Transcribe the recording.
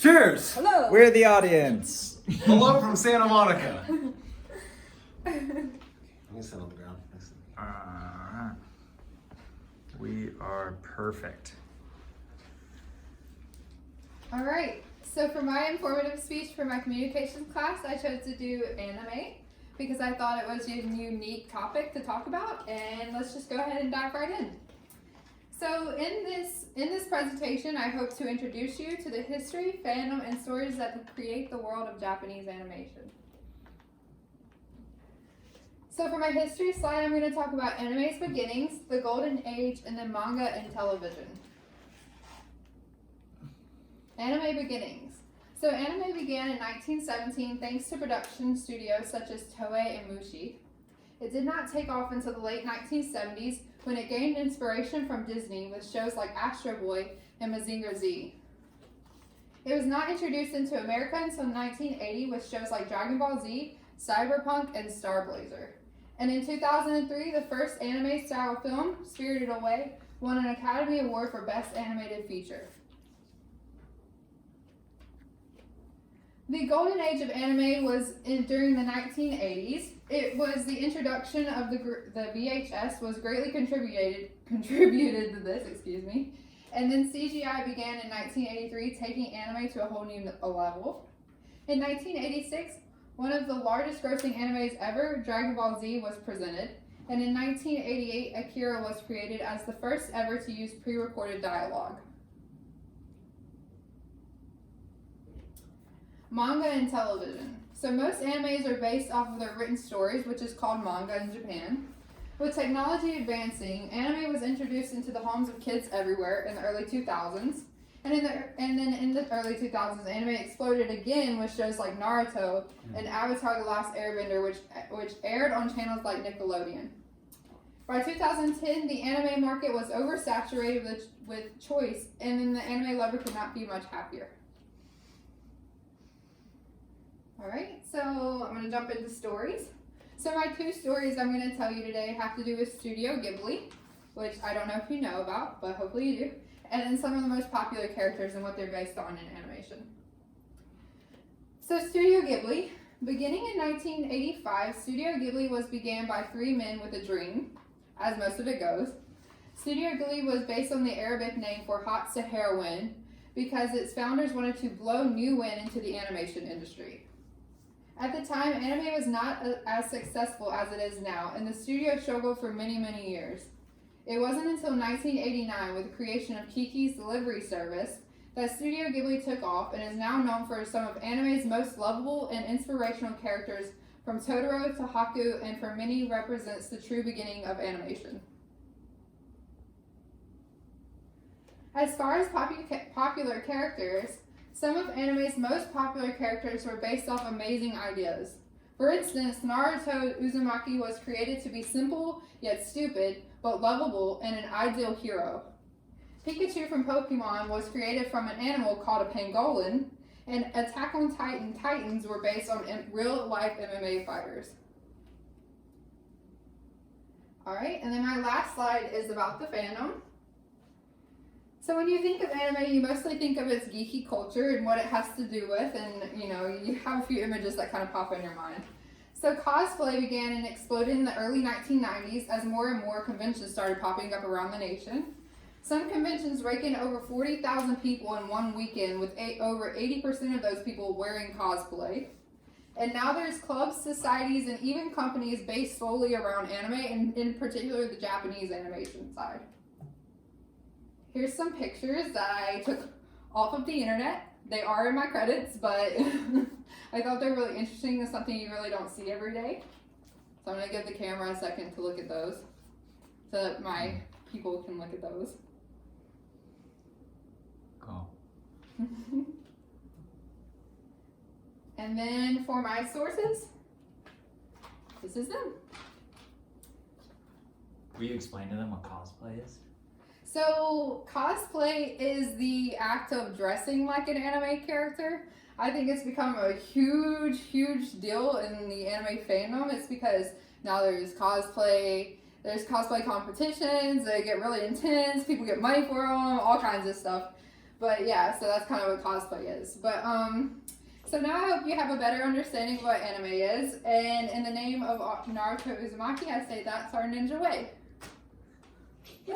Cheers! Hello. We're the audience. Hello from Santa Monica. Let me sit on the ground. We are perfect. All right. So for my informative speech for my communications class, I chose to do anime because I thought it was a unique topic to talk about. And let's just go ahead and dive right in. So in this presentation, I hope to introduce you to the history, fandom, and stories that create the world of Japanese animation. So for my history slide, I'm going to talk about anime's beginnings, the golden age, and then manga and television. Anime beginnings. So anime began in 1917 thanks to production studios such as Toei and Mushi. It did not take off until the late 1970s when it gained inspiration from Disney with shows like Astro Boy and Mazinger Z. It was not introduced into America until 1980 with shows like Dragon Ball Z, Cyberpunk, and Star Blazer. And in 2003, the first anime-style film, Spirited Away, won an Academy Award for Best Animated Feature. The golden age of anime was during the 1980s. It was the introduction of the VHS was greatly contributed to this, and then CGI began in 1983, taking anime to a whole new level. In 1986, one of the largest grossing animes ever, Dragon Ball Z, was presented, and in 1988, Akira was created as the first ever to use pre-recorded dialogue. Manga and television. So most animes are based off of their written stories, which is called manga in Japan. With technology advancing, anime was introduced into the homes of kids everywhere in the early 2000s. And then in the early 2000s, anime exploded again with shows like Naruto and Avatar: The Last Airbender, which aired on channels like Nickelodeon. By 2010, the anime market was oversaturated with choice, and then the anime lover could not be much happier. Alright, so I'm going to jump into stories. So my two stories I'm going to tell you today have to do with Studio Ghibli, which I don't know if you know about, but hopefully you do, and then some of the most popular characters and what they're based on in animation. So Studio Ghibli, beginning in 1985, Studio Ghibli began by three men with a dream, as most of it goes. Studio Ghibli was based on the Arabic name for hot Sahara wind because its founders wanted to blow new wind into the animation industry. At the time, anime was not as successful as it is now, and the studio struggled for many, many years. It wasn't until 1989, with the creation of Kiki's Delivery Service, that Studio Ghibli took off and is now known for some of anime's most lovable and inspirational characters, from Totoro to Haku, and for many represents the true beginning of animation. As far as popular characters, some of anime's most popular characters were based off amazing ideas. For instance, Naruto Uzumaki was created to be simple yet stupid, but lovable and an ideal hero. Pikachu from Pokemon was created from an animal called a pangolin, and Attack on Titan Titans were based on real-life MMA fighters. Alright, and then my last slide is about the fandom. So when you think of anime, you mostly think of its geeky culture and what it has to do with, and you have a few images that kind of pop in your mind. So cosplay began and exploded in the early 1990s as more and more conventions started popping up around the nation. Some conventions rake in over 40,000 people in one weekend, with over 80% of those people wearing cosplay. And now there's clubs, societies, and even companies based solely around anime, and in particular the Japanese animation side. Here's some pictures that I took off of the internet. They are in my credits, but I thought they're really interesting. It's something you really don't see every day. So I'm going to give the camera a second to look at those so that my people can look at those. Cool. And then for my sources, this is them. Will you explain to them what cosplay is? So cosplay is the act of dressing like an anime character. I think it's become a huge, huge deal in the anime fandom. It's because now there's cosplay competitions, they get really intense, people get money for them, all kinds of stuff. But yeah, so that's kind of what cosplay is. But so now I hope you have a better understanding of what anime is. And in the name of Naruto Uzumaki, I say that's our ninja way. Woo!